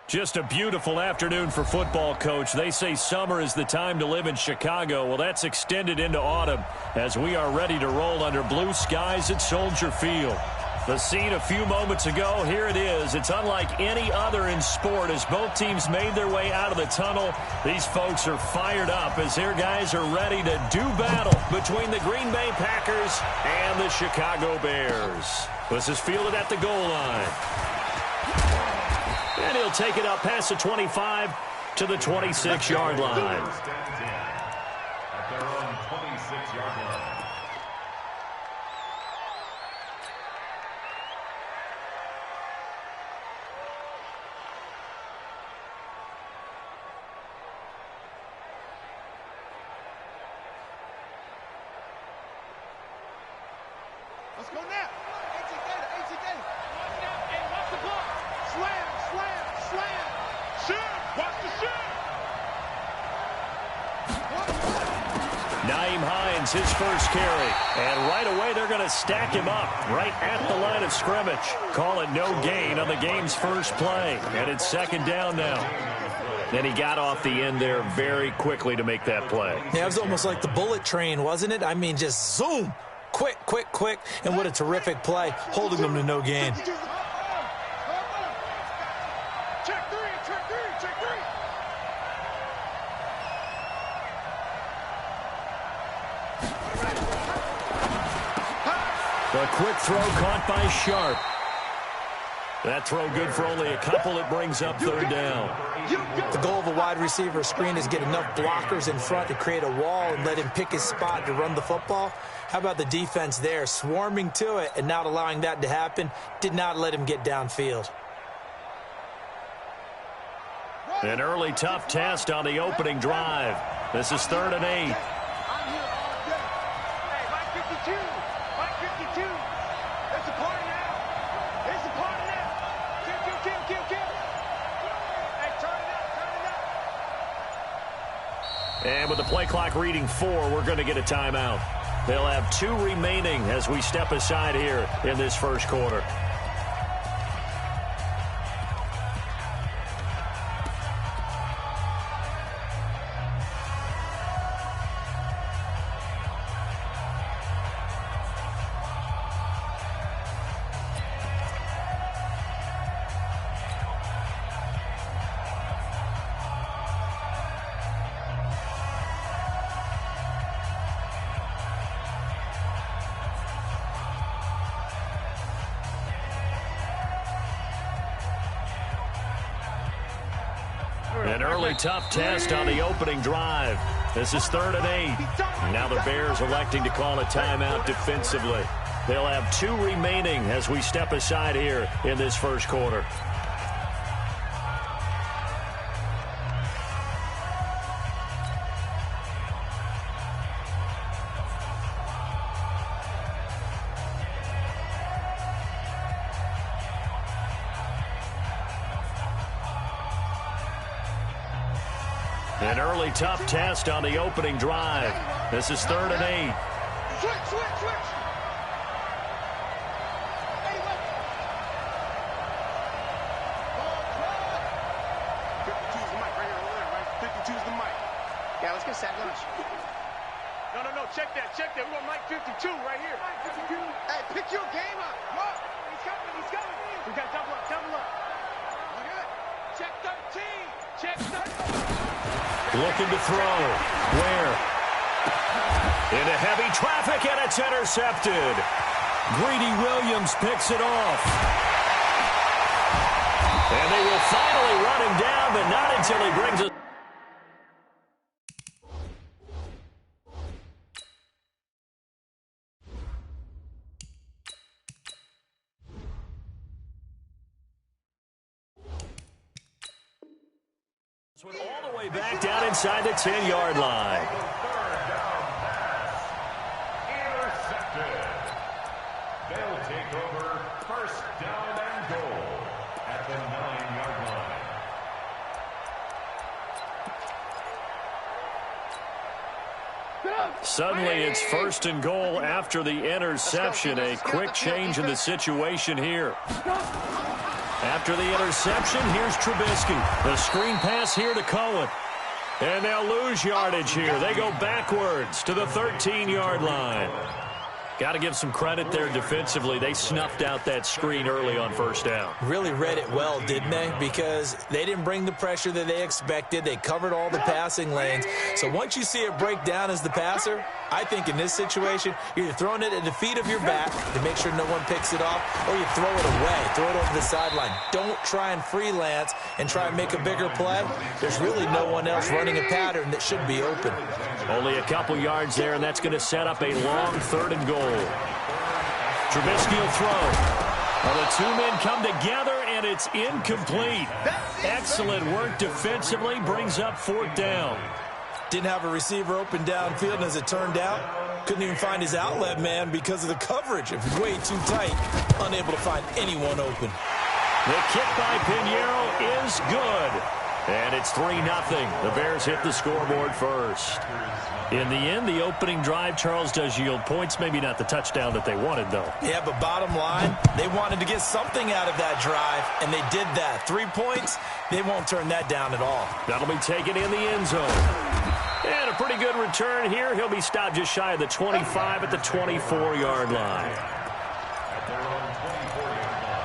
Just a beautiful afternoon for football, Coach. They say summer is the time to live in Chicago. Well, that's extended into autumn as we are ready to roll under blue skies at Soldier Field. The scene a few moments ago, here it is. It's unlike any other in sport as both teams made their way out of the tunnel. These folks are fired up as their guys are ready to do battle between the Green Bay Packers and the Chicago Bears. This is fielded at the goal line. And he'll take it up past the 25 to the 26-yard line. At their own 26-yard line. Let's go now. AC Data. And watch the block. Slam. Shoot. Watch the shoot. Nyheim Hines, his first carry. And right away, they're going to stack him up right at the line of scrimmage. Call it no gain on the game's first play. And it's second down now. Then he got off the end there very quickly to make that play. Yeah, it was almost like the bullet train, wasn't it? I mean, just zoom. Quick. And what a terrific play, holding them to no gain. Check three. A quick throw caught by Sharp. That throw good for only a couple. It brings up third down. The goal of a wide receiver screen is get enough blockers in front to create a wall and let him pick his spot to run the football. How about the defense there, swarming to it and not allowing that to happen? Did not let him get downfield. An early tough test on the opening drive. This is 3rd and 8. Hey, Mike 52. It's a party now. Kill. Hey, turn it up. And with the play clock reading 4, we're going to get a timeout. They'll have 2 remaining as we step aside here in this first quarter. An early tough test on the opening drive. This is 3rd and 8. Now the Bears electing to call a timeout defensively. They'll have 2 remaining as we step aside here in this first quarter. An early tough test on the opening drive. This is 3rd and 8. Switch. 52's the mic right here, right? 52's the mic. Yeah, let's get sack lunch. No, check that. We want Mike 52 right here. Hey, pick your game up. Look, he's coming. We got double up. Look at it. Check 13. Looking to throw. Where? Into heavy traffic, and it's intercepted. Greedy Williams picks it off. And they will finally run him down, but not until he brings it. All the way back down inside the 10-yard line. Intercepted. They'll take over first down and goal at the 9-yard line. Suddenly it's first and goal after the interception. A quick change in the situation here. After the interception, here's Trubisky. The screen pass here to Cohen. And they'll lose yardage here. They go backwards to the 13-yard line. Got to give some credit there defensively. They snuffed out that screen early on first down. Really read it well, didn't they? Because they didn't bring the pressure that they expected. They covered all the passing lanes. So once you see it break down as the passer, I think in this situation, you're throwing it at the feet of your back to make sure no one picks it off, or you throw it away, throw it over the sideline. Don't try and freelance and try and make a bigger play. There's really no one else running a pattern that should be open. Only a couple yards there, and that's going to set up a long 3rd and goal. Trubisky will throw. Well, the two men come together, and it's incomplete. Excellent work defensively, brings up 4th down. Didn't have a receiver open downfield, and as it turned out, couldn't even find his outlet man because of the coverage. It was way too tight, unable to find anyone open. The kick by Pinheiro is good. And it's 3-0. The Bears hit the scoreboard first. In the end, the opening drive, Charles, does yield points. Maybe not the touchdown that they wanted, though. Yeah, but bottom line, they wanted to get something out of that drive, and they did that. 3 points, they won't turn that down at all. That'll be taken in the end zone. And a pretty good return here. He'll be stopped just shy of the 25 at the 24-yard line. At their own 24-yard line.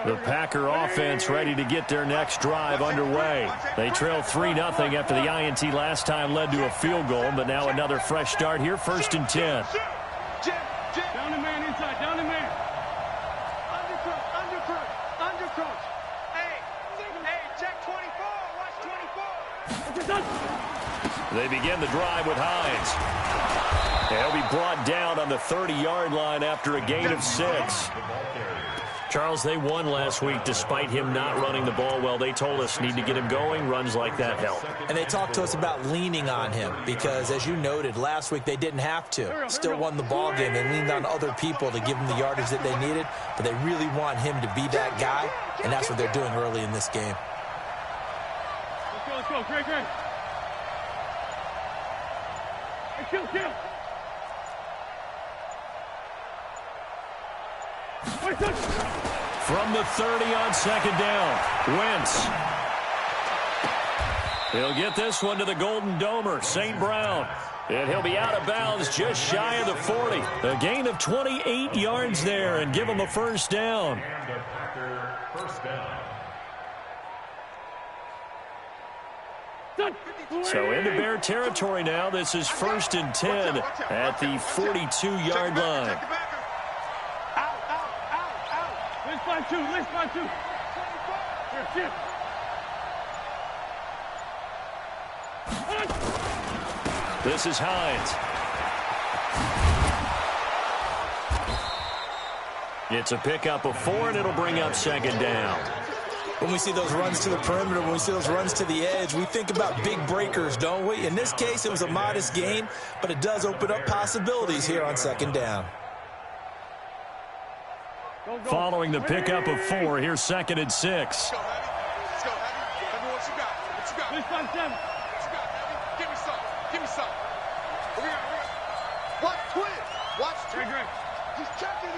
The Packer offense ready to get their next drive underway. They trailed 3-0 after the INT last time led to a field goal, but now another fresh start here, 1st and 10. Down the man inside, down the man. Undercrook. Hey, check 24, watch 24. They begin the drive with Hines. He'll be brought down on the 30-yard line after a gain of 6. Charles, they won last week despite him not running the ball well. They told us need to get him going. Runs like that help. And they talked to us about leaning on him because, as you noted, last week they didn't have to. Still won the ball game. They leaned on other people to give them the yardage that they needed, but they really want him to be that guy, and that's what they're doing early in this game. Let's go. Great. Hey, kill. From the 30 on 2nd down, Wentz. He'll get this one to the Golden Domer, St. Brown. And he'll be out of bounds just shy of the 40. A gain of 28 yards there and give him a first down. And the Packer first down. So into Bear territory now. This is 1st and 10 at the 42-yard line. List by two. Here. This is Hines. It's a pickup of 4, and it'll bring up 2nd down. When we see those runs to the perimeter, when we see those runs to the edge, we think about big breakers, don't we? In this case, it was a modest gain, but it does open up possibilities here on 2nd down. Following the pickup of 4, here's 2nd and 6. Let's go, Heavy. Heavy, what you got? List by 7. What you got, Heavy? Give me some. Here we go. Watch twin. Great. He's checking.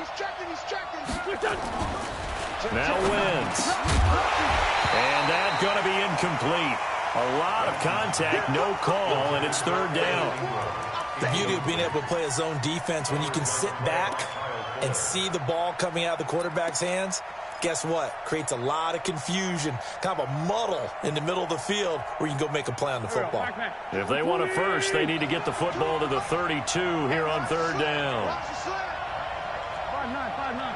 Now Wentz. And that's going to be incomplete. A lot of contact, no call, and it's 3rd down. The beauty of being able to play a zone defense when you can sit back and see the ball coming out of the quarterback's hands, guess what? Creates a lot of confusion, kind of a muddle in the middle of the field where you can go make a play on the football. If they want a first, they need to get the football to the 32 here on 3rd down. 5-9.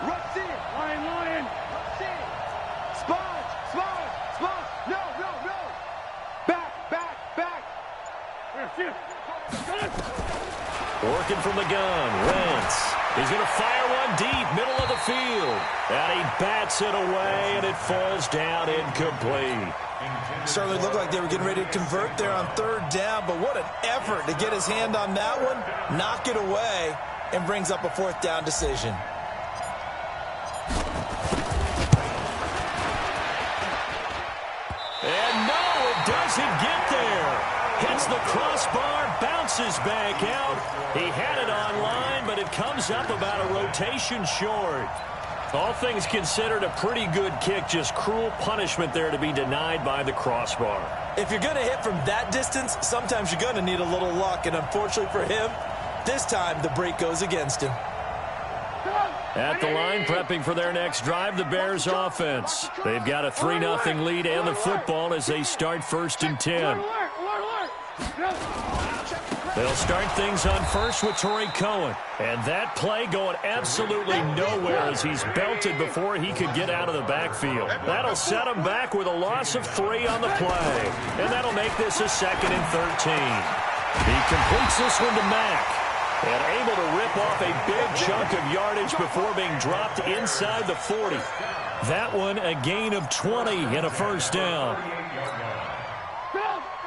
Rush in. Lion. Rush in. Sponge. the gun. Wentz. He's going to fire one deep, middle of the field. And he bats it away, and it falls down incomplete. Certainly looked like they were getting ready to convert there on third down, but what an effort to get his hand on that one, knock it away, and brings up a fourth down decision. And no, it doesn't get there. Hits the crossbar, bounces back out. He had it on line, but it comes up about a rotation short. All things considered, a pretty good kick, just cruel punishment there to be denied by the crossbar. If you're going to hit from that distance, sometimes you're going to need a little luck, and unfortunately for him, this time the break goes against him. At the line, prepping for their next drive, the Bears offense. They've got a 3-0 lead and the football as they start 1st and 10. They'll start things on first with Torrey Cohen. And that play going absolutely nowhere as he's belted before he could get out of the backfield. That'll set him back with a loss of 3 on the play. And that'll make this a 2nd and 13. He completes this one to Mack. And able to rip off a big chunk of yardage before being dropped inside the 40. That one a gain of 20 and a 1st down.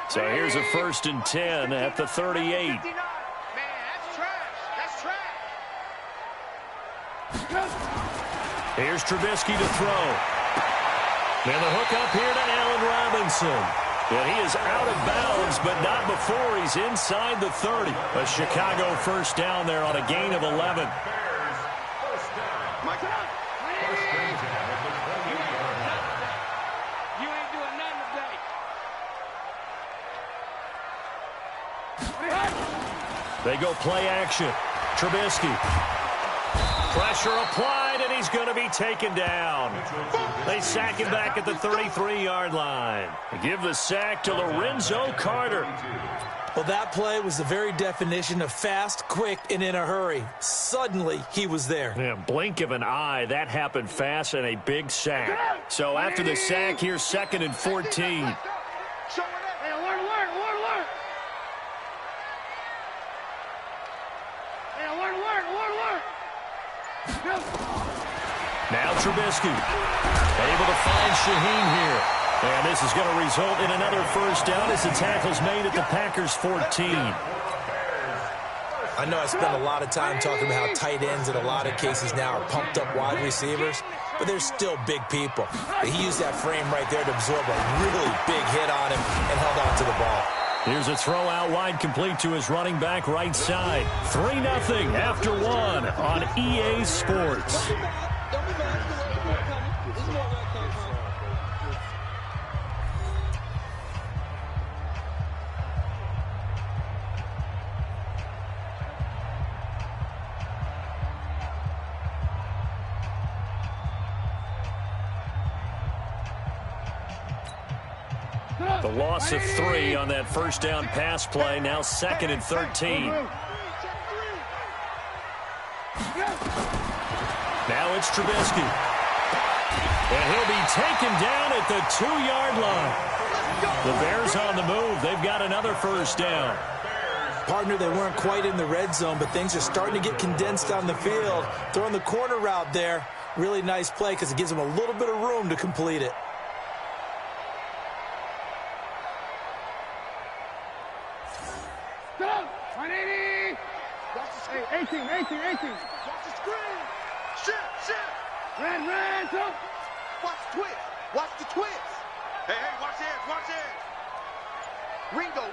So here's a 1st and 10 at the 38. Man, that's trash. That's trash. Here's Trubisky to throw. And the hook up here to Allen Robinson. And he is out of bounds, but not before he's inside the 30. A Chicago 1st down there on a gain of 11. Mike, you ain't doing nothing today. They go play action. Trubisky. Pressure applied, and he's going to be taken down. They sack him back at the 33-yard line. They give the sack to Lorenzo Carter. Well, that play was the very definition of fast, quick, and in a hurry. Suddenly, he was there. Yeah, blink of an eye, that happened fast and a big sack. So after the sack, here's 2nd and 14. Now Trubisky able to find Shaheen here. And this is going to result in another 1st down as the tackle's made at the Packers' 14. I know I spent a lot of time talking about how tight ends in a lot of cases now are pumped up wide receivers, but they're still big people. He used that frame right there to absorb a really big hit on him and held on to the ball. Here's a throw out wide complete to his running back right side. 3-0 after 1 on EA Sports. The loss of 3 on that 1st down pass play. Now 2nd and 13. Now it's Trubisky. And he'll be taken down at the 2-yard line. The Bears on the move. They've got another 1st down. Partner, they weren't quite in the red zone, but things are starting to get condensed on the field. Throwing the corner route there. Really nice play because it gives them a little bit of room to complete it. Hey, 18. Watch the screen. Shift. Ran, jump. Watch the twist. Hey, watch this. Ringo.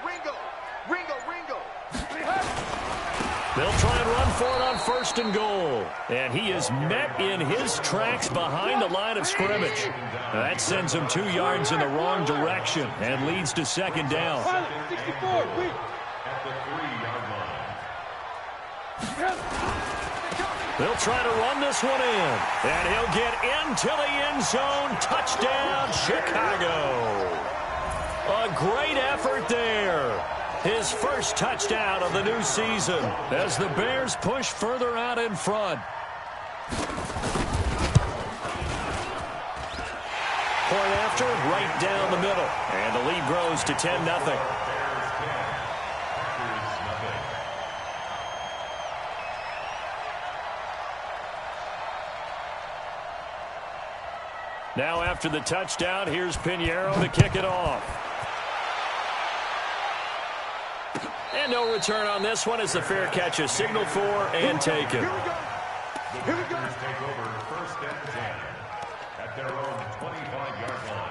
They'll try and run for it on 1st and goal. And he is met in his tracks behind the line of scrimmage. That sends him 2 yards in the wrong direction and leads to 2nd down. 64, quick. At the 3-yard line. They'll try to run this one in. And he'll get into the end zone. Touchdown, Chicago. A great effort there. His 1st touchdown of the new season as the Bears push further out in front. Point after, right down the middle. And the lead grows to 10-0. Now after the touchdown, here's Pinheiro to kick it off. And no return on this one as the fair catch is signaled for and taken. Here we go. Take over first and 10 at their own 25-yard line.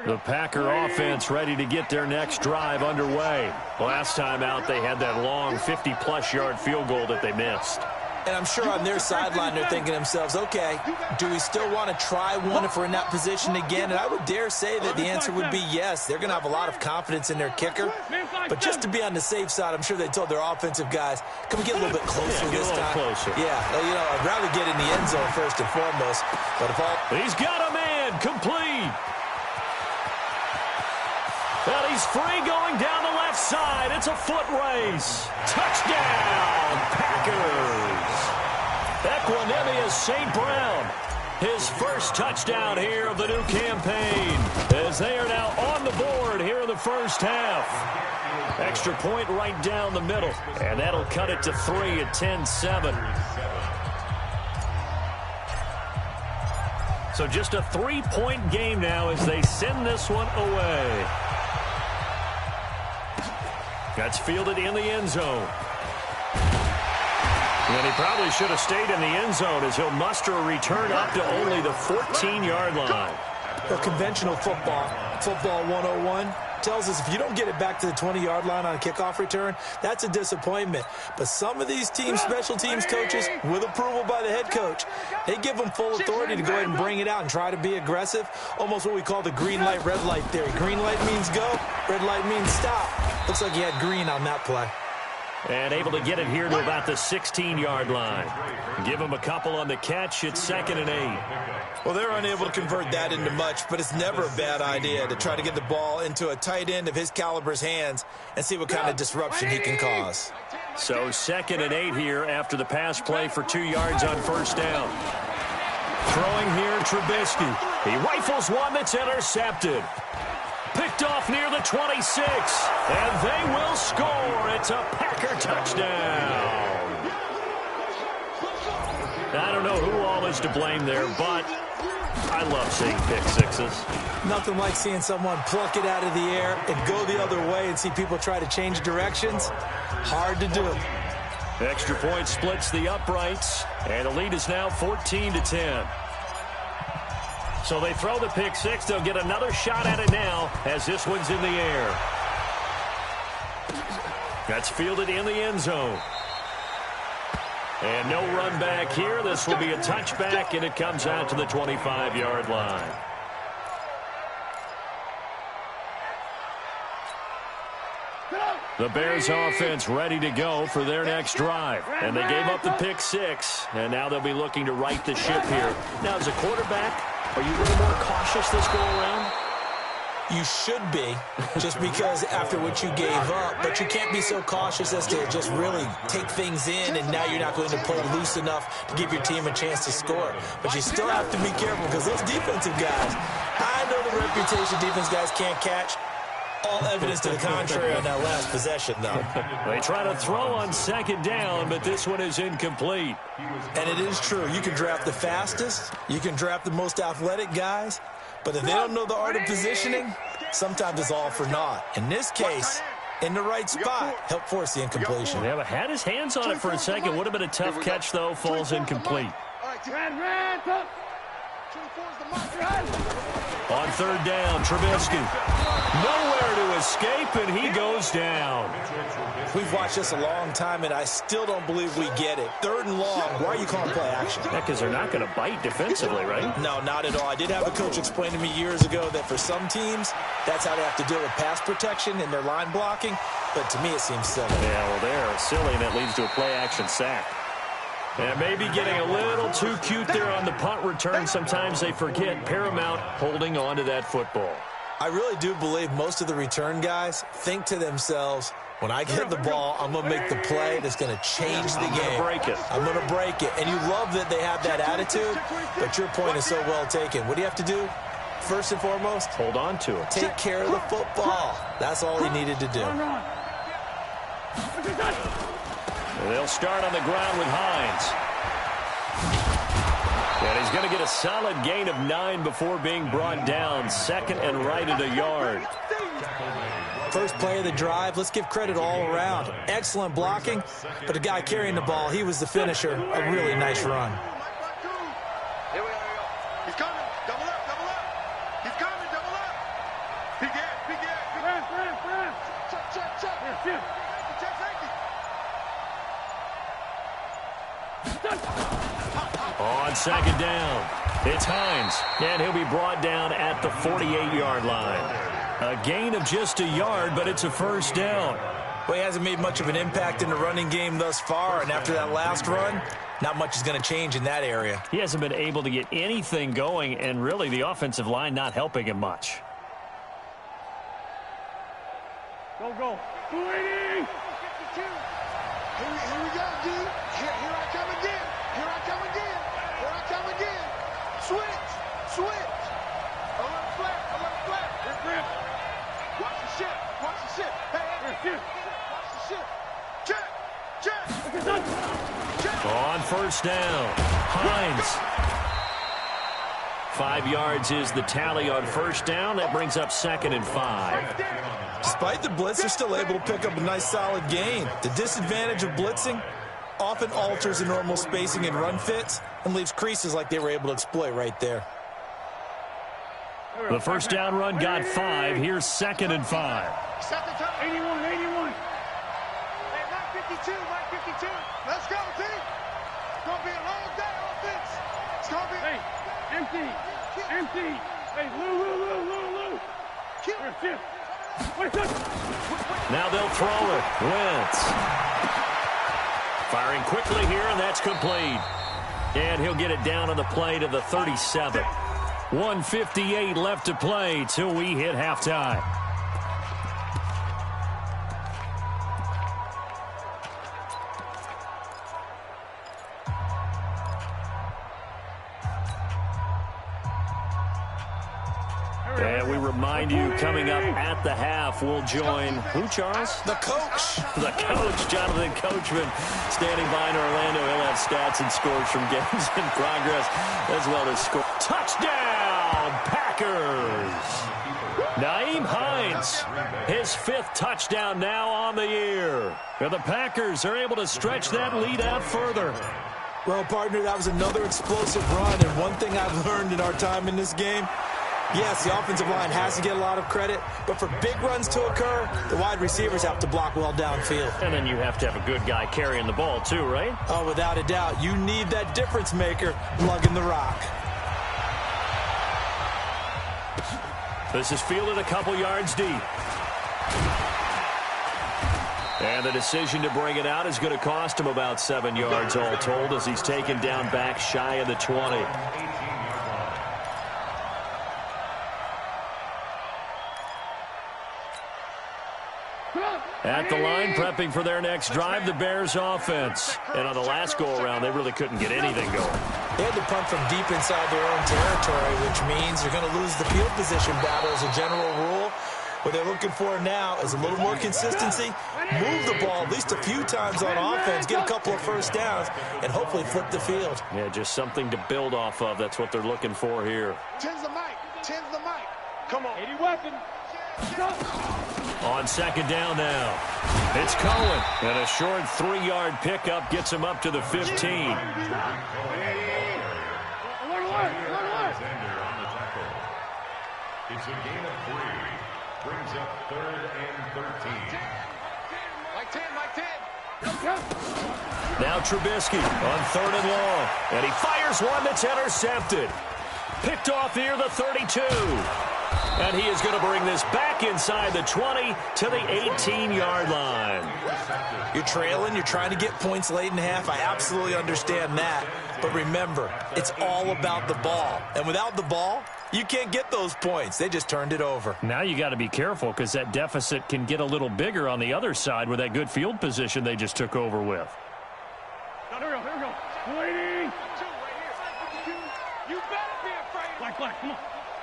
The Packer offense ready to get their next drive underway. Last time out, they had that long 50-plus yard field goal that they missed. And I'm sure on their sideline they're thinking to themselves, okay, do we still want to try one if we're in that position again? And I would dare say that the answer would be yes. They're going to have a lot of confidence in their kicker. But just to be on the safe side, I'm sure they told their offensive guys, can we get a little bit closer this time? Closer. Yeah, you know, I'd rather get in the end zone first and foremost. But if all... He's got a man, complete. Well, he's free going down the left side. It's a foot race. Touchdown, Packers. Equanimous St. Brown. His first touchdown here of the new campaign as they are now on the board here in the first half. Extra point right down the middle, and that'll cut it to 3 at 10-7. So just a 3-point game now as they send this one away. That's fielded in the end zone. And he probably should have stayed in the end zone as he'll muster a return up to only the 14-yard line. Well, conventional football 101, tells us if you don't get it back to the 20-yard line on a kickoff return, that's a disappointment. But some of these teams, special teams coaches, with approval by the head coach, they give them full authority to go ahead and bring it out and try to be aggressive. Almost what we call the green light, red light theory. Green light means go, red light means stop. Looks like he had green on that play. And able to get it here to about the 16-yard line. Give him a couple on the catch. It's 2nd and 8. Well, they're unable to convert that into much, but it's never a bad idea to try to get the ball into a tight end of his caliber's hands and see what kind of disruption he can cause. So 2nd and 8 here after the pass play for 2 yards on first down. Throwing here, Trubisky. He rifles one that's intercepted. Picked off near the 26, and they will score. It's a Packer touchdown. I don't know who all is to blame there, but I love seeing pick sixes. Nothing like seeing someone pluck it out of the air and go the other way and see people try to change directions. Hard to do it. Extra point splits the uprights, and the lead is now 14-10. So they throw the pick six. They'll get another shot at it now as this one's in the air. That's fielded in the end zone. And no run back here. This will be a touchback, and it comes out to the 25-yard line. The Bears offense ready to go for their next drive. And they gave up the pick six, and now they'll be looking to right the ship here. Now, as a quarterback, are you a little more cautious this go around? You should be, just because after what you gave up, but you can't be so cautious as to just really take things in, and now you're not going to play loose enough to give your team a chance to score. But you still have to be careful because those defensive guys, I know the reputation defense guys can't catch. All evidence to the contrary on that last possession, though. They try to throw on 2nd down, but this one is incomplete. And it is true. You can draft the fastest. You can draft the most athletic guys. But if they don't know the art of positioning, sometimes it's all for naught. In this case, in the right spot, help force the incompletion. Yeah, but had his hands on it for a second. Would have been a tough catch, though. Falls incomplete. On 3rd down, Trubisky. Nowhere to escape, and he goes down. We've watched this a long time, and I still don't believe we get it. 3rd and long, why are you calling play action? Yeah, because they're not going to bite defensively, right? No, not at all. I did have a coach explain to me years ago that for some teams, that's how they have to deal with pass protection and their line blocking. But to me, it seems silly. Yeah, well, they're silly, and that leads to a play-action sack. And maybe getting a little too cute there on the punt return. Sometimes they forget paramount holding on to that football. I really do believe most of the return guys think to themselves, when I get the ball, I'm going to make the play that's going to change the game. I'm going to break it. And you love that they have that attitude, but your point is so well taken. What do you have to do? first and foremost, hold on to it. take care of the football. That's all he needed to do. They'll start on the ground with Hines. And he's going to get a solid gain of 9 before being brought down. Second and right at a yard. First play of the drive, let's give credit all around. Excellent blocking, but the guy carrying the ball, he was the finisher. A really nice run. Here we go. He's coming. Double up, double up. He's coming, double up. Peek in, peek in. Check, check, check. Check safety. On second down, it's Hines, and he'll be brought down at the 48-yard line. A gain of just a yard, but it's a first down. Well, he hasn't made much of an impact in the running game thus far, and after that last run, not much is going to change in that area. He hasn't been able to get anything going, and really the offensive line not helping him much. Go, go. 280. Here we go, D. Here I come again. Here I come again. Here I come again. Switch. Switch. A little flat. A little flat. Grip. Watch the ship. Watch the ship. Hey. Watch the ship. Check. Check. Check. On first down, Hines. 5 yards is the tally on first down. That brings up 2nd and 5. Despite the blitz, they're still able to pick up a nice solid gain. The disadvantage of blitzing often alters the normal spacing and run fits and leaves creases like they were able to exploit right there. The first down run got 5. Here's 2nd and 5. 81, 81. Hey, Mike 52, Mike 52. Let's go, team. It's going to be a long day on offense. It's going to be... Hey, empty. Empty. Hey, Lou. Here, now they'll throw it. Wentz. Firing quickly here, and that's complete. And he'll get it down on the play to the 37. 1:58 left to play till we hit halftime. And we remind you, coming up at the half, we'll join who, Charles? The coach. The coach, Jonathan Coachman, standing by in Orlando. He'll have stats and scores from games in progress, as well as score. Touchdown, Packers! Nyheim Hines, his 5th touchdown now on the year. And the Packers are able to stretch that lead out further. Well, partner, that was another explosive run, and one thing I've learned in our time in this game, yes, the offensive line has to get a lot of credit, but for big runs to occur, the wide receivers have to block well downfield. And then you have to have a good guy carrying the ball too, right? Oh, without a doubt. You need that difference maker lugging the rock. This is fielded a couple yards deep. And the decision to bring it out is going to cost him about 7 yards all told, as he's taken down back shy of the 20. At the line, prepping for their next drive, the Bears offense. And on the last go-around, they really couldn't get anything going. They had to punt from deep inside their own territory, which means they're going to lose the field position battle as a general rule. What they're looking for now is a little more consistency, move the ball at least a few times on offense, get a couple of first downs, and hopefully flip the field. Yeah, just something to build off of. That's what they're looking for here. 10's the mic. 10's the mic. Come on. 80 weapon. On second down now, it's Cohen, and a short 3-yard pickup gets him up to the 15. It's a gain of 3. Brings up 3rd and 13. Mike 10, Mike 10. Now Trubisky on 3rd and long, and he fires one that's intercepted. Picked off here, the 32. And he is going to bring this back inside the 20 to the 18-yard line. You're trailing. You're trying to get points late in the half. I absolutely understand that. But remember, it's all about the ball. And without the ball, you can't get those points. They just turned it over. Now you got to be careful because that deficit can get a little bigger on the other side with that good field position they just took over with. No, here we go. Waiting. You better be afraid. Black, come on.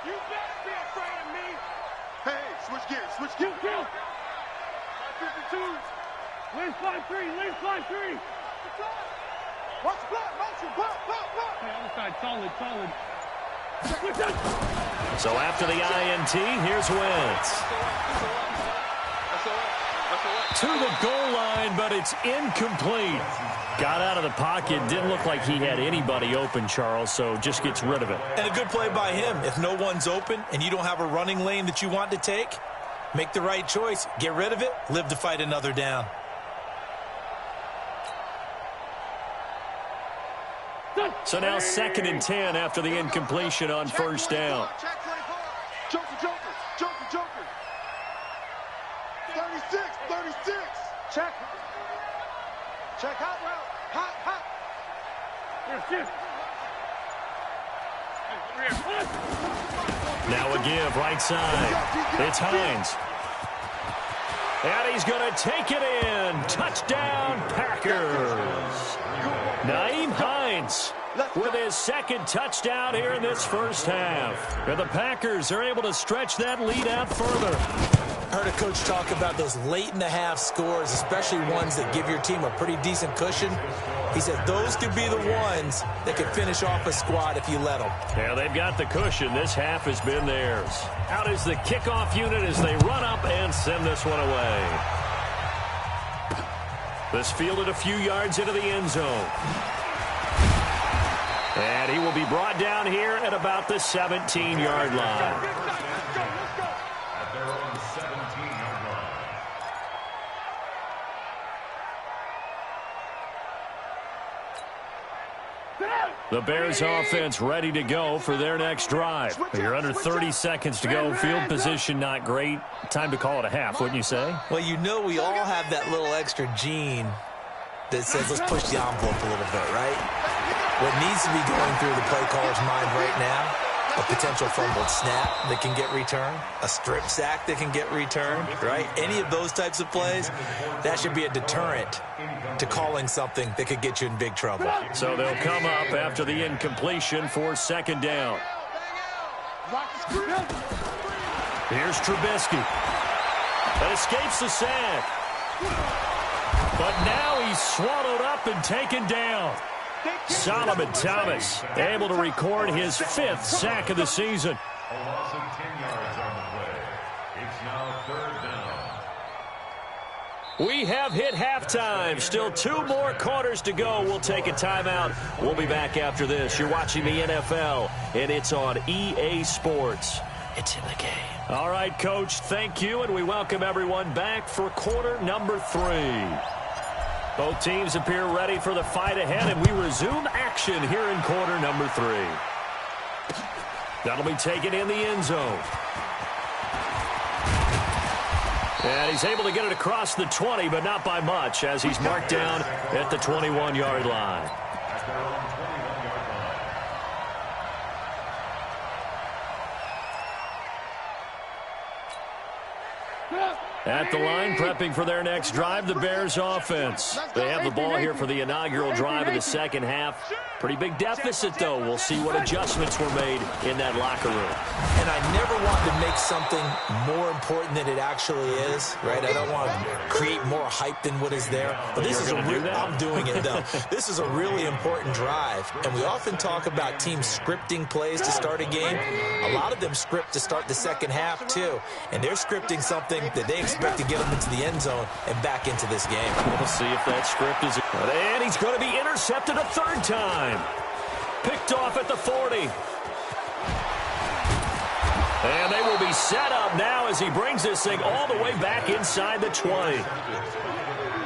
You better switch gears, switch gears. Kill. 52. Lace 5-3, lace 5-3. Watch the block, motion, block. Okay, other side, solid. So after the INT, here's Wentz. To the goal line, but it's incomplete. Got out of the pocket. Didn't look like he had anybody open, Charles, so just gets rid of it. And a good play by him. If no one's open and you don't have a running lane that you want to take, make the right choice. Get rid of it. Live to fight another down. So now 2nd and 10 after the incompletion on first down. Check 24. Joker. 36. Check hot route. Hot. Here. Now a give, right side. It's Hines. And he's going to take it in. Touchdown, Packers. Naeem Hines with his 2nd touchdown here in this first half. And the Packers are able to stretch that lead out further. Heard a coach talk about those late in the half scores, especially ones that give your team a pretty decent cushion. He said those could be the ones that could finish off a squad if you let them. Yeah, they've got the cushion. This half has been theirs. Out is the kickoff unit as they run up and send this one away. This fielded a few yards into the end zone. And he will be brought down here at about the 17-yard line. At their own 17-yard line. The Bears offense ready to go for their next drive. You're under 30 seconds to go. Field position not great. Time to call it a half, wouldn't you say? Well, you know we all have that little extra gene that says let's push the envelope a little bit, right? What needs to be going through the play caller's mind right now, a potential fumbled snap that can get returned, a strip sack that can get returned, right? Any of those types of plays, that should be a deterrent to calling something that could get you in big trouble. So they'll come up after the incompletion for 2nd down. Here's Trubisky. That escapes the sack. But now he's swallowed up and taken down. Solomon Thomas able to record his 5th sack of the season. A loss of 10 yards on the play. It's now 3rd down. We have hit halftime. Still 2 more quarters to go. We'll take a timeout. We'll be back after this. You're watching the NFL, and it's on EA Sports. It's in the game. All right, Coach, thank you, and we welcome everyone back for quarter number 3. Both teams appear ready for the fight ahead, and we resume action here in quarter number 3. That'll be taken in the end zone. And he's able to get it across the 20, but not by much, as he's marked down at the 21-yard line. At their own 21-yard line. At the line, prepping for their next drive, the Bears offense. They have the ball here for the inaugural drive of the second half. Pretty big deficit, though. We'll see what adjustments were made in that locker room. And I never want to make something more important than it actually is, right? I don't want to create more hype than what is there. But this is a real, I'm doing it, though. This is a really important drive. And we often talk about teams scripting plays to start a game. A lot of them script to start the second half, too. And they're scripting something that they expect to get them into the end zone and back into this game. We'll see if that script is... And he's going to be intercepted a 3rd time. Picked off at the 40. And they will be set up now as he brings this thing all the way back inside the 20.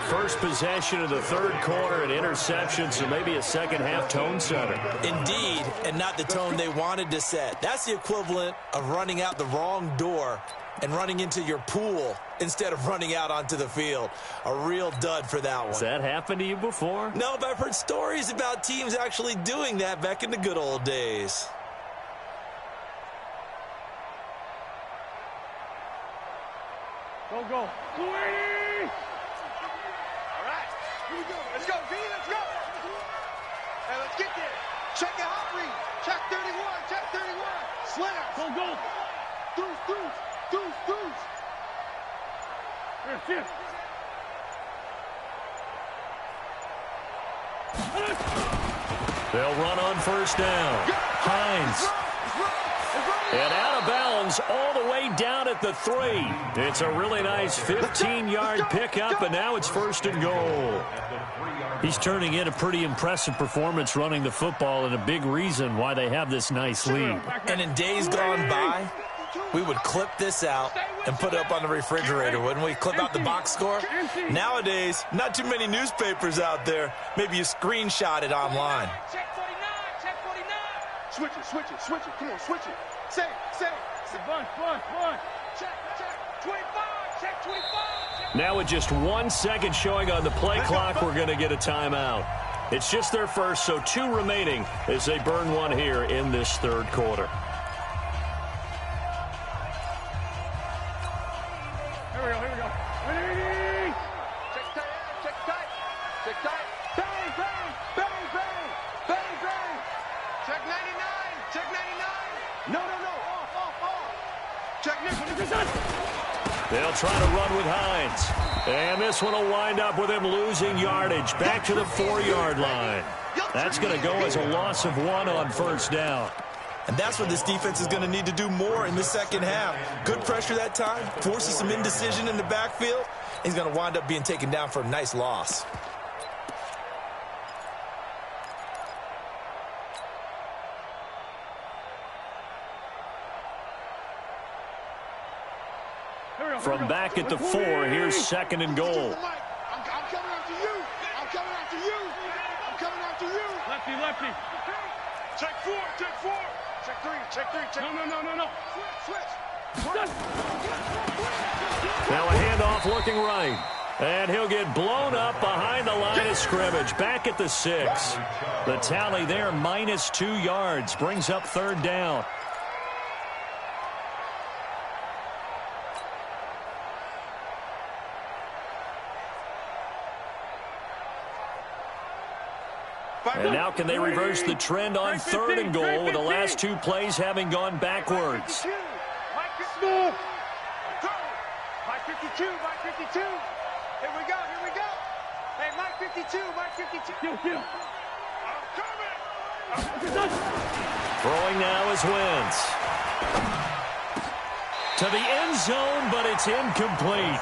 First possession of the 3rd quarter, an interception, so maybe a second half tone setter. Indeed, and not the tone they wanted to set. That's the equivalent of running out the wrong door and running into your pool instead of running out onto the field. A real dud for that one. Has that happened to you before? No, but I've heard stories about teams actually doing that back in the good old days. Go. 280! All right, here we go. Let's go, V, let's go. Hey, let's get there. Check the hot read. Check 31, check 31. Slam. Go. Deuce. Here, shift. They'll run on first down. Hines. And out of bounds all the way down at the 3. It's a really nice 15-yard pickup, and now it's first and goal. He's turning in a pretty impressive performance running the football, and a big reason why they have this nice lead. And in days gone by, we would clip this out and put it up on the refrigerator, wouldn't we? Clip out the box score. Nowadays, not too many newspapers out there. Maybe you screenshot it online. Check 49, check 49. Switch it, switch it, switch it. Come on, switch it. Say it. Bunch. Check 25, check 25. Now with just 1 second showing on the play clock, we're going to get a timeout. It's just their first, so 2 remaining as they burn one here in this third quarter. Here we go. Ready? Check tight, check tight. Check tight. Bang, bang, bang, bang, bang, bang. Check 99, check 99. No. Off. Check Nick. They'll try to run with Hines. And this one will wind up with him losing yardage back to the 4-yard line. That's going to go as a loss of 1 on first down. And that's what this defense is going to need to do more in the second half. Good pressure that time, forces some indecision in the backfield. He's going to wind up being taken down for a nice loss. From back at the 4, here's second and goal. I'm coming after you. I'm coming after you. Lefty. Check 4, check 4. Check 3. No. Switch. Now a handoff looking right. And he'll get blown up behind the line of scrimmage. Back at the 6. The tally there, minus 2 yards. Brings up third down. And now can they reverse the trend on third and goal with the last 2 plays having gone backwards? Mike 52. Mike 52. Here we go. Hey, Mike 52. Kill. I'm coming. Throwing now is Wentz. To the end zone, but it's incomplete.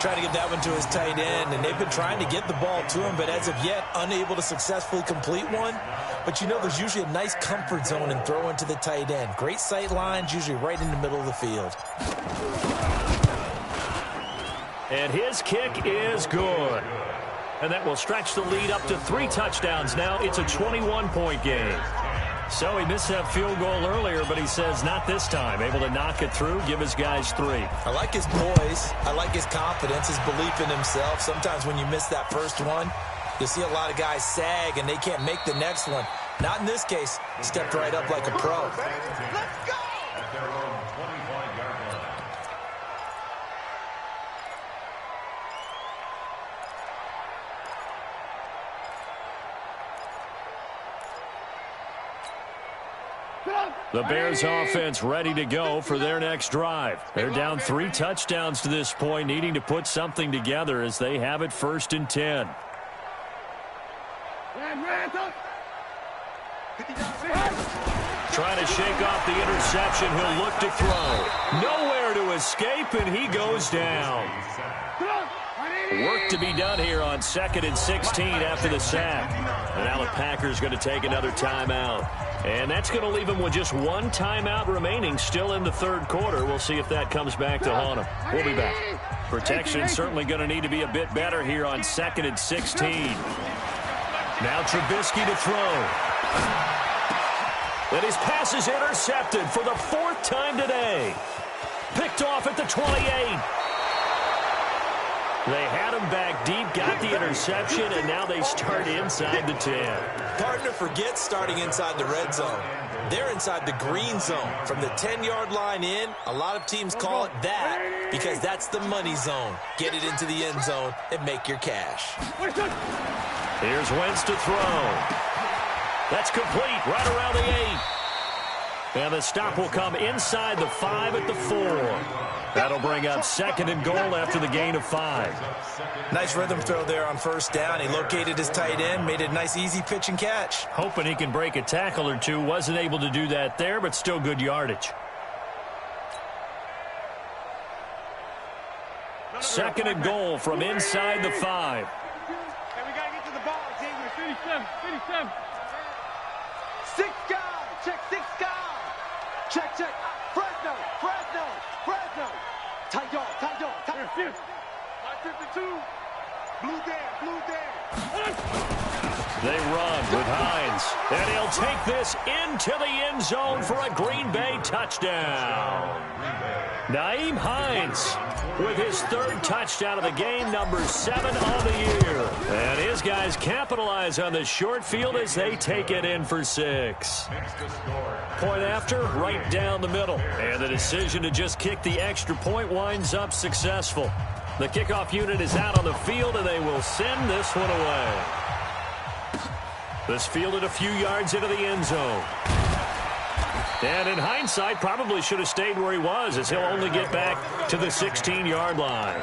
Trying to get that one to his tight end, and they've been trying to get the ball to him, but as of yet, unable to successfully complete one. But you know, there's usually a nice comfort zone in throwing to the tight end. Great sight lines, usually right in the middle of the field. And his kick is good. And that will stretch the lead up to 3 touchdowns. Now it's a 21-point game. So he missed that field goal earlier, but he says not this time. Able to knock it through, give his guys 3. I like his poise. I like his confidence, his belief in himself. Sometimes when you miss that first one, you see a lot of guys sag and they can't make the next one. Not in this case. Stepped right up like a pro. Let's go. At their own 25-yard line. The Bears offense ready to go for their next drive. They're down 3 touchdowns to this point, needing to put something together as they have it first and 10. Trying to shake off the interception. He'll look to throw. Nowhere to escape, and he goes down. Work to be done here on 2nd and 16 after the sack. And now the Packers going to take another timeout. And that's going to leave him with just 1 timeout remaining still in the third quarter. We'll see if that comes back to haunt him. We'll be back. Protection certainly going to need to be a bit better here on 2nd and 16. Now Trubisky to throw. And his pass is intercepted for the 4th time today. Picked off at the 28. They had him back deep, got the interception, and now they start inside the 10. Partner forgets starting inside the red zone. They're inside the green zone. From the 10-yard line in, a lot of teams call it that because that's the money zone. Get it into the end zone and make your cash. Here's Wentz to throw. That's complete right around the 8. And the stop will come inside the 5 at the 4. That'll bring up 2nd and goal after the gain of 5. Nice rhythm throw there on first down. He located his tight end, made it a nice easy pitch and catch. Hoping he can break a tackle or two. Wasn't able to do that there, but still good yardage. 2nd and goal from inside the 5. Hey, we gotta get to the ball, Xavier. 57, 57. 6 guys. Check 6 guys. Check. Fresno. Tight dog. Here. My 52. Blue down. They run with Hines. And he'll take this into the end zone for a Green Bay touchdown. Nyheim Hines with his 3rd touchdown of the game, number 7 on the year. And his guys capitalize on the short field as they take it in for 6. Point after, right down the middle. And the decision to just kick the extra point winds up successful. The kickoff unit is out on the field, and they will send this one away. This fielded a few yards into the end zone. And in hindsight, probably should have stayed where he was, as he'll only get back to the 16-yard line.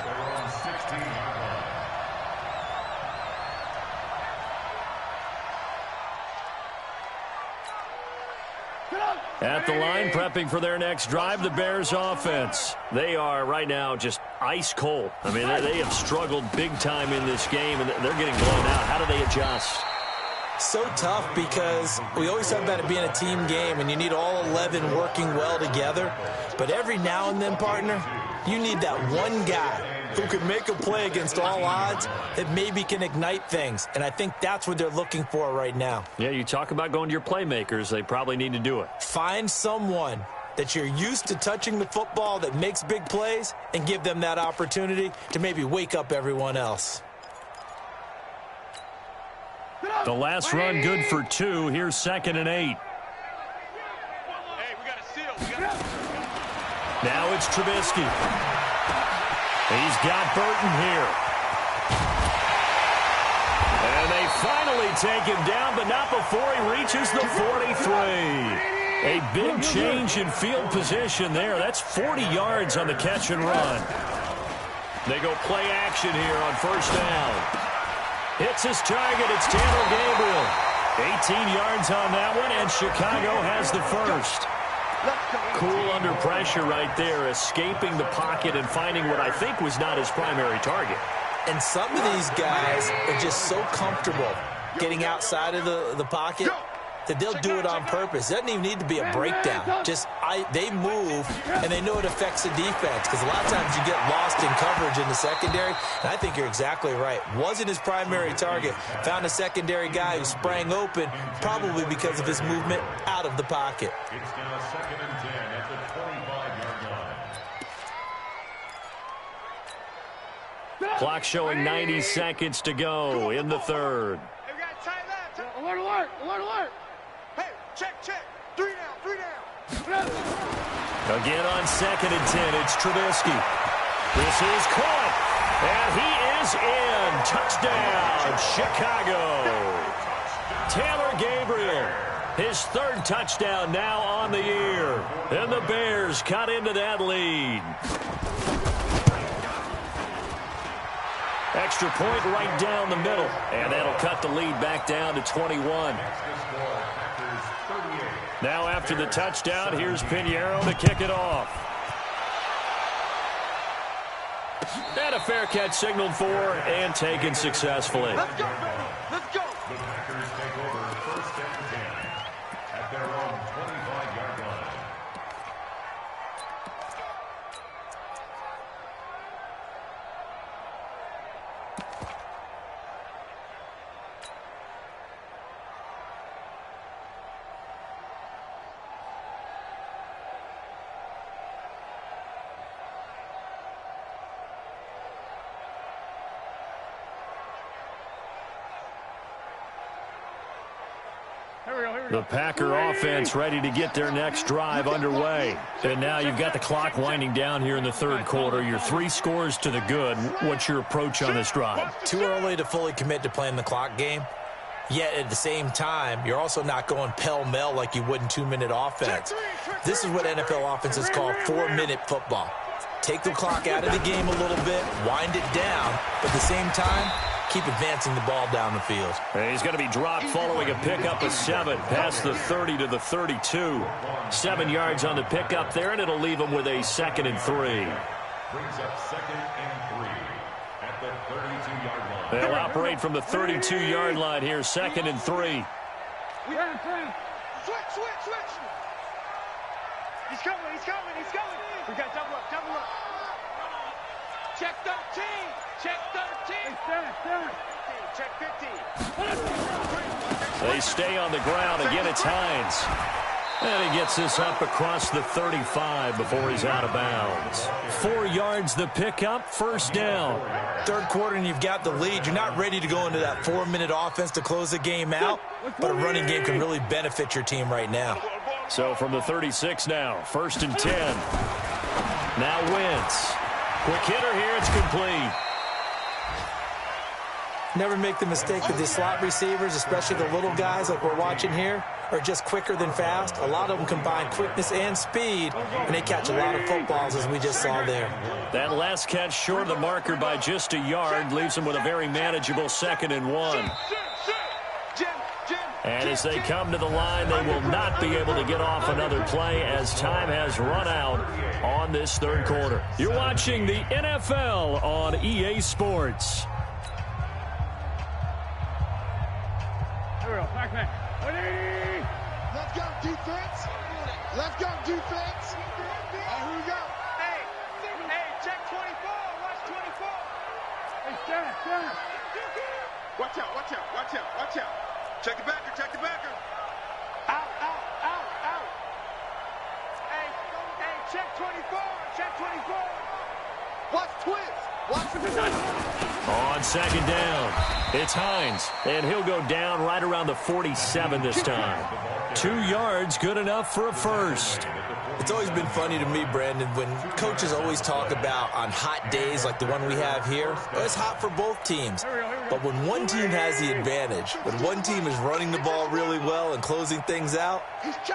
At the line, prepping for their next drive, the Bears offense. They are right now just ice cold. I mean, they have struggled big time in this game, and they're getting blown out. How do they adjust? So tough because we always talk about it being a team game and you need all 11 working well together. But every now and then, partner, you need that one guy who can make a play against all odds that maybe can ignite things. And I think that's what they're looking for right now. Yeah, you talk about going to your playmakers. They probably need to do it. Find someone that you're used to touching the football that makes big plays and give them that opportunity to maybe wake up everyone else. The last run good for 2. Here's 2nd and 8. Hey, we got a seal. Now it's Trubisky. He's got Burton here. And they finally take him down, but not before he reaches the 43. A big change in field position there. That's 40 yards on the catch and run. They go play action here on first down. Hits his target. It's Taylor Gabriel. 18 yards on that one, and Chicago has the first. Cool under pressure right there, escaping the pocket and finding what I think was not his primary target. And some of these guys are just so comfortable getting outside of the pocket that they'll do it on purpose. It doesn't even need to be a breakdown. They move, and they know it affects the defense because a lot of times you get lost in coverage in the secondary, and I think you're exactly right. Wasn't his primary target. Found a secondary guy who sprang open, probably because of his movement out of the pocket. It's now 2nd and 10 at the 25-yard line. Clock showing 90 seconds to go in the 3rd. Hey, we got a tight left. Alert. Hey, check. 3 down. Again on 2nd and 10, it's Trubisky. This is caught, and he is in. Touchdown, Chicago. Taylor Gabriel, his 3rd touchdown now on the year. And the Bears cut into that lead. Extra point right down the middle, and that'll cut the lead back down to 21. Now after the touchdown, here's Pinheiro to kick it off. And a fair catch signaled for and taken successfully. Let's go, baby. Let's go. The Packers take over 1st and 10 at their own 25-yard line. The Packer offense ready to get their next drive underway. And now you've got the clock winding down here in the 3rd quarter. You're 3 scores to the good. What's your approach on this drive? Too early to fully commit to playing the clock game. Yet at the same time, you're also not going pell-mell like you would in 2-minute offense. This is what NFL offenses call 4-minute football. Take the clock out of the game a little bit, wind it down, but at the same time, keep advancing the ball down the field. He's going to be dropped following a pickup of 7 past the 30 to the 32. 7 yards on the pickup there, and it'll leave him with a 2nd and 3. Brings up 2nd and 3 at the 32-yard line. They'll operate from the 32-yard line here, 2nd and 3. Switch. He's coming. We got double up. Check 13. Check 13. Check 15. They stay on the ground. Again, it's Hines. And he gets this up across the 35 before he's out of bounds. 4 yards the pickup, 1st down. Third quarter and you've got the lead. You're not ready to go into that 4-minute offense to close the game out, but a running game can really benefit your team right now. So from the 36 now, 1st and 10. Now Wentz. Quick hitter here, it's complete. Never make the mistake that the slot receivers, especially the little guys like we're watching here, are just quicker than fast. A lot of them combine quickness and speed, and they catch a lot of footballs, as we just saw there. That last catch short of the marker by just a yard leaves them with a very manageable 2nd and 1. And as they come to the line, they will not be able to get off another play as time has run out on this 3rd quarter. You're watching the NFL on EA Sports. Let's go, defense. Here we go. Hey, check 24. Watch 24. Hey, stand. Watch out. Check the backer. Out. Hey, check 24. Watch twins. On 2nd down, it's Hines, and he'll go down right around the 47 this time. 2 yards, good enough for a 1st. It's always been funny to me, Brandon, when coaches always talk about on hot days like the one we have here, it's hot for both teams. But when one team has the advantage, when one team is running the ball really well and closing things out,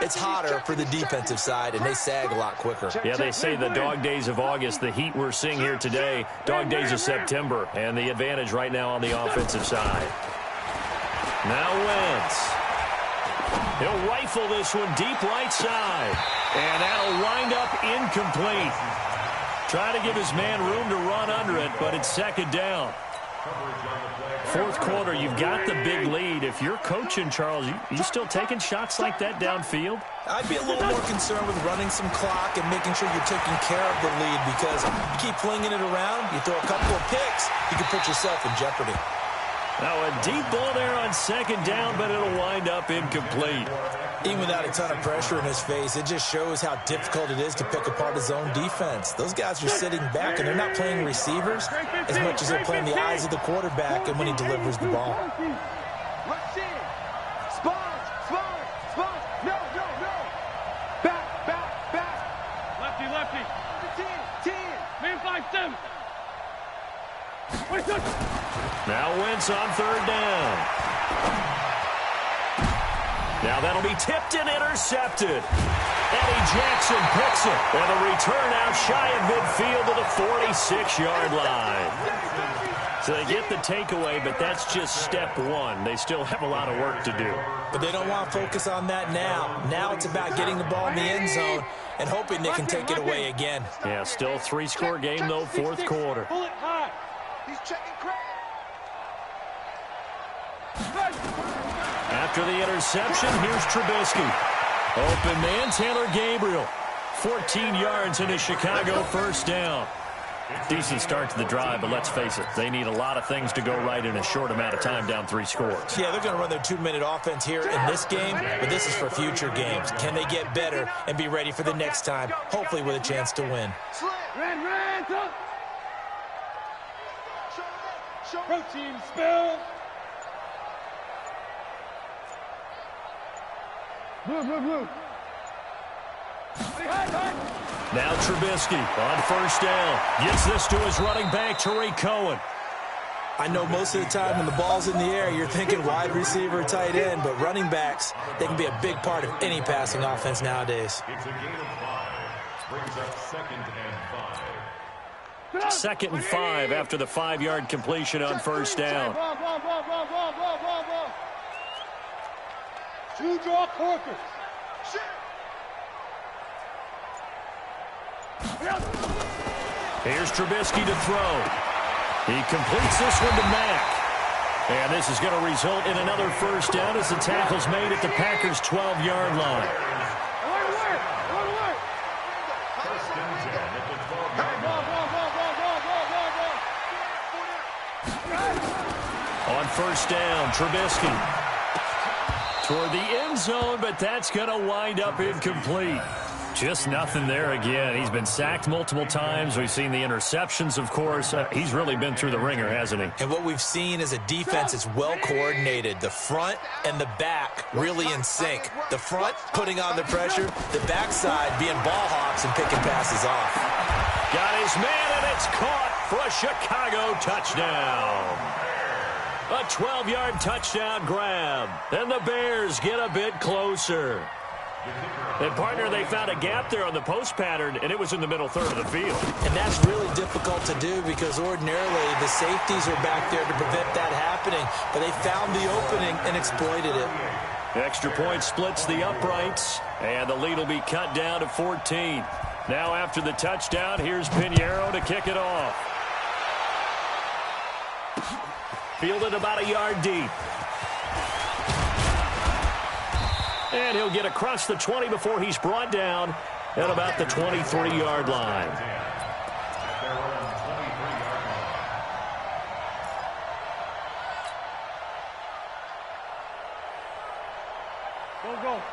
it's hotter for the defensive side, and they sag a lot quicker. Yeah, they say the dog days of August, the heat we're seeing here today, dog days of September, and the advantage right now on the offensive side. Now Wentz. He'll rifle this one deep right side. And that'll wind up incomplete. Trying to give his man room to run under it, but it's 2nd down. 4th quarter, you've got the big lead. If you're coaching, Charles, you still taking shots like that downfield? I'd be a little more concerned with running some clock and making sure you're taking care of the lead, because you keep flinging it around, you throw a couple of picks, you can put yourself in jeopardy. Now a deep ball there on 2nd down, but it'll wind up incomplete. Even without a ton of pressure in his face, it just shows how difficult it is to pick apart his own defense. Those guys are sitting back, and they're not playing receivers as much as they're playing the eyes of the quarterback and when he delivers the ball. Rush in. Spons. No. Back. Lefty. 10. Man 5-7. Now Wentz on 3rd down. Now that'll be tipped and intercepted. Eddie Jackson picks it. And a return out shy of midfield to the 46-yard line. So they get the takeaway, but that's just step 1. They still have a lot of work to do. But they don't want to focus on that now. Now it's about getting the ball in the end zone and hoping they can take it away again. Yeah, still 3-score game, though, 4th quarter. Pull it high. He's checking crack. After the interception, here's Trubisky. Open man, Taylor Gabriel. 14 yards in a Chicago 1st down. Decent start to the drive, but let's face it, they need a lot of things to go right in a short amount of time, down 3 scores. Yeah, they're going to run their 2-minute offense here in this game, but this is for future games. Can they get better and be ready for the next time, hopefully with a chance to win? Ran, up. Protein spill. Blue. Now Trubisky on 1st down. Gets this to his running back, Tariq Cohen. I know most of the time when the ball's in the air, you're thinking wide receiver, tight end, but running backs, they can be a big part of any passing offense nowadays. It's a gain of 5. Brings up 2nd and 5. 2nd and 5 after the 5-yard completion on first down. Ball. Two draw corkers. Here's Trubisky to throw. He completes this one to Mack. And this is going to result in another first down as the tackle's made at the Packers' 12-yard line. First and 10 at the 12-yard line. On first down, Trubisky toward the end zone, but that's going to wind up incomplete. Just nothing there again. He's been sacked multiple times. We've seen the interceptions, of course. He's really been through the ringer, hasn't he? And what we've seen is a defense that's well coordinated. The front and the back really in sync. The front putting on the pressure, the backside being ball hawks and picking passes off. Got his man, and it's caught for a Chicago touchdown. A 12-yard touchdown grab. And the Bears get a bit closer. And, partner, they found a gap there on the post pattern, and it was in the middle third of the field. And that's really difficult to do because ordinarily the safeties are back there to prevent that happening. But they found the opening and exploited it. Extra point splits the uprights, and the lead will be cut down to 14. Now after the touchdown, here's Pinheiro to kick it off. Fielded about a yard deep. And he'll get across the 20 before he's brought down at about the 23-yard line.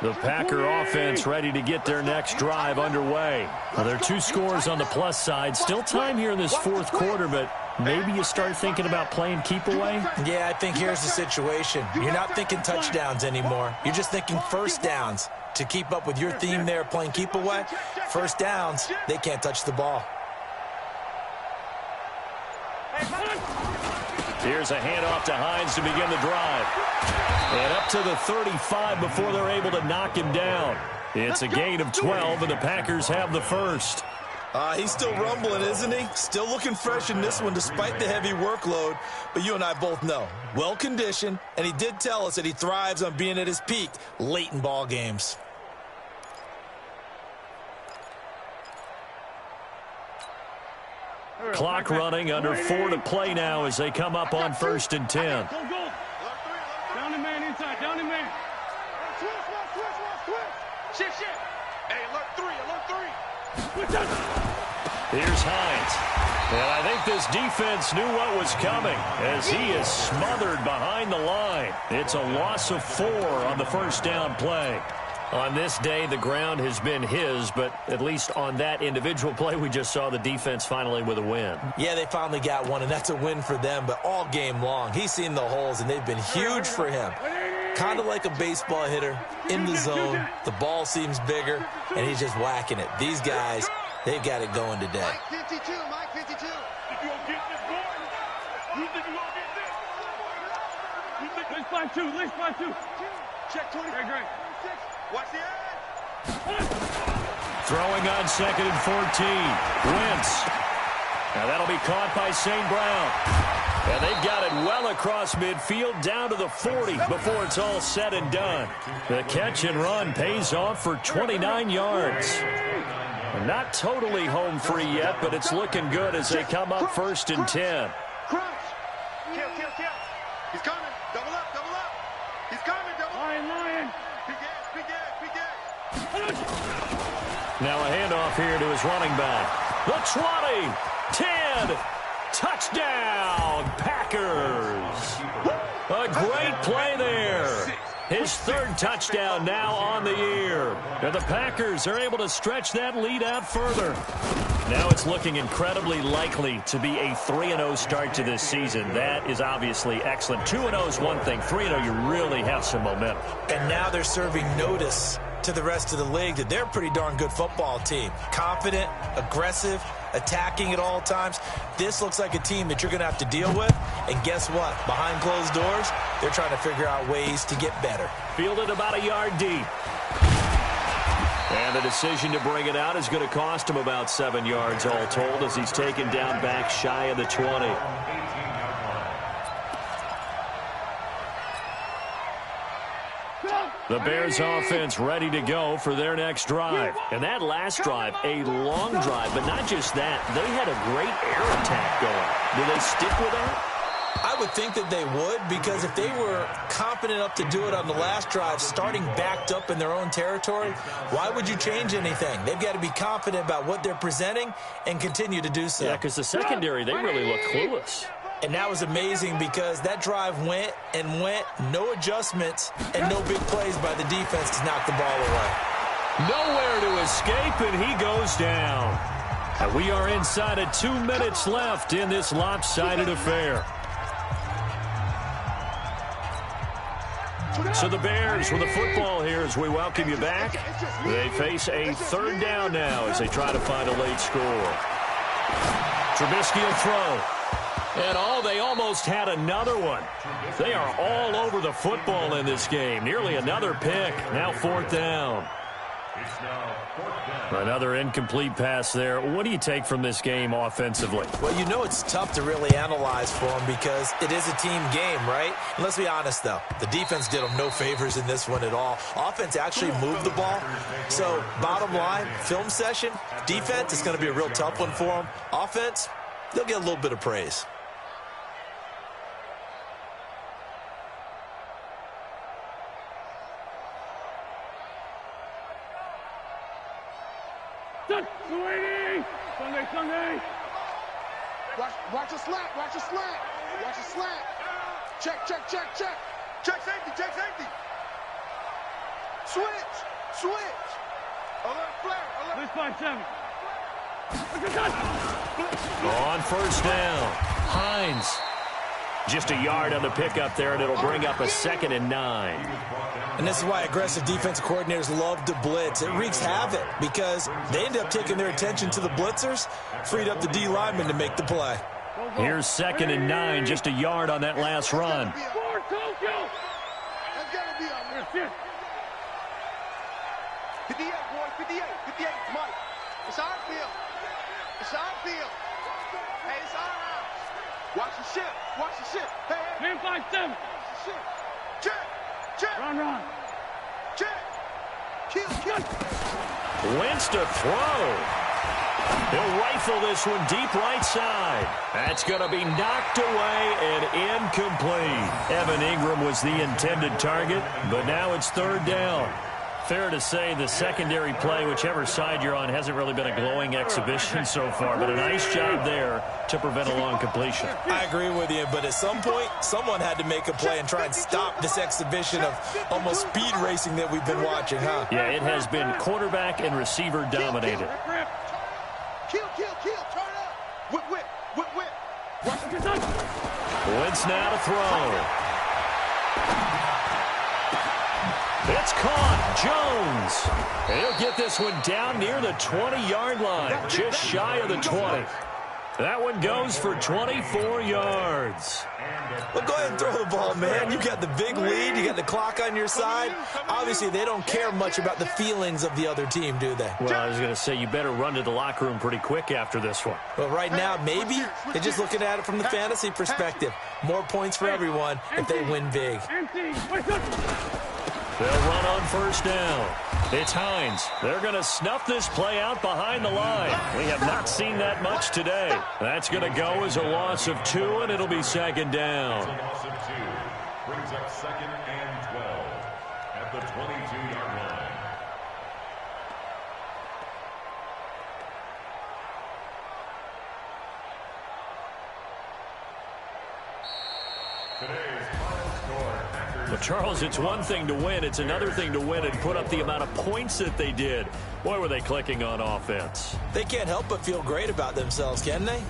The Packer offense ready to get their next drive underway. Well, there are 2 scores on the plus side. Still time here in this fourth quarter, but maybe you start thinking about playing keep away? Yeah, I think here's the situation. You're not thinking touchdowns anymore. You're just thinking first downs. To keep up with your theme there, playing keep away, first downs, they can't touch the ball. Here's a handoff to Hines to begin the drive. And up to the 35 before they're able to knock him down. It's a gain of 12, and the Packers have the first. He's still rumbling, isn't he? Still looking fresh in this one despite the heavy workload. But you and I both know, well-conditioned, and he did tell us that he thrives on being at his peak late in ball games. Clock running, under 4 to play now as they come up on 1st and 10. Go. Down the man inside, down the man. Shift. Hey, alert 3. Here's Hines. And I think this defense knew what was coming as he is smothered behind the line. It's a loss of 4 on the first down play. On this day, the ground has been his, but at least on that individual play, we just saw the defense finally with a win. Yeah, they finally got one, and that's a win for them, but all game long, he's seen the holes, and they've been huge for him. Kind of like a baseball hitter, in the zone, the ball seems bigger, and he's just whacking it. These guys, they've got it going today. Mike 52. You gonna get this, boy? You think you gonna get this? You think let's find two. Check 20. Great. Watch the edge. Throwing on 2nd and 14. Wentz. Now that'll be caught by St. Brown. And they've got it well across midfield down to the 40 before it's all said and done. The catch and run pays off for 29 yards. Not totally home free yet, but it's looking good as they come up 1st and 10. Crunch. Kill. He's coming. Double up. He's coming. Double up. Lion. Big ass. Now a handoff here to his running back. The 20, 10, touchdown, Packers. A great play there. His 3rd touchdown now on the year. And the Packers are able to stretch that lead out further. Now it's looking incredibly likely to be a 3-0 start to this season. That is obviously excellent. 2-0 is one thing. 3-0, you really have some momentum. And now they're serving notice to the rest of the league that they're a pretty darn good football team. Confident, aggressive, attacking at all times. This looks like a team that you're going to have to deal with. And guess what? Behind closed doors, they're trying to figure out ways to get better. Fielded about a yard deep. And the decision to bring it out is going to cost him about 7 yards all told as he's taken down back shy of the 20. The Bears offense ready to go for their next drive. And that last drive, a long drive, but not just that. They had a great air attack going. Do they stick with that? I would think that they would, because if they were confident enough to do it on the last drive, starting backed up in their own territory, why would you change anything? They've got to be confident about what they're presenting and continue to do so. Yeah, because the secondary, they really look clueless. And that was amazing because that drive went and went, no adjustments, and no big plays by the defense to knock the ball away. Nowhere to escape, and he goes down. And we are inside of 2 minutes left in this lopsided affair. So the Bears with the football here as we welcome you back. They face a third down now as they try to find a late score. Trubisky will throw. And they almost had another one. They are all over the football in this game. Nearly another pick. Now 4th down. Another incomplete pass there. What do you take from this game offensively? Well, you know it's tough to really analyze for them because it is a team game, right? And let's be honest, though. The defense did them no favors in this one at all. Offense actually moved the ball. So, bottom line, film session, defense is going to be a real tough one for them. Offense, they'll get a little bit of praise. Sunday. Watch a slant. Watch a slant. Watch a slant. Check. Check safety. Switch. Alert flare. This 5-7. On 1st down, Hines. Just a yard on the pickup there, and it'll bring up a 2nd and 9. And this is why aggressive defensive coordinators love to blitz. It wreaks havoc because they end up taking their attention to the blitzers, freed up the D lineman to make the play. Here's 2nd and 9, just a yard on that last run. That's gotta be on there. 58, boy. 58, Mike. It's our field. Hey, it's our house. Watch the ship. Hey. Man 5-7. Check. Run. Check. Kill. Wentz to throw. He'll rifle this one deep right side. That's going to be knocked away and incomplete. Evan Ingram was the intended target, but now it's 3rd down. Fair to say the secondary play, whichever side you're on, hasn't really been a glowing exhibition so far, but a nice job there to prevent a long completion. I agree with you, but at some point, someone had to make a play and try and stop this exhibition of almost speed racing that we've been watching, huh? Yeah, it has been quarterback and receiver dominated. Kill. Turn up. Whip. Wentz now to throw. It's caught. Jones. And he'll get this one down near the 20-yard line, just shy of the 20. That one goes for 24 yards. Well, go ahead and throw the ball, man. You got the big lead. You got the clock on your side. Obviously, they don't care much about the feelings of the other team, do they? Well, I was going to say, you better run to the locker room pretty quick after this one. Well, right now, maybe they're just looking at it from the fantasy perspective. More points for everyone if they win big. They'll run on 1st down. It's Hines. They're going to snuff this play out behind the line. We have not seen that much today. That's going to go as a loss of 2, and it'll be 2nd down. A loss of 2 brings up 2nd and 12 at the 22-yard line. Today's final score. But, Charles, it's one thing to win. It's another thing to win and put up the amount of points that they did. Boy, were they clicking on offense. They can't help but feel great about themselves, can they?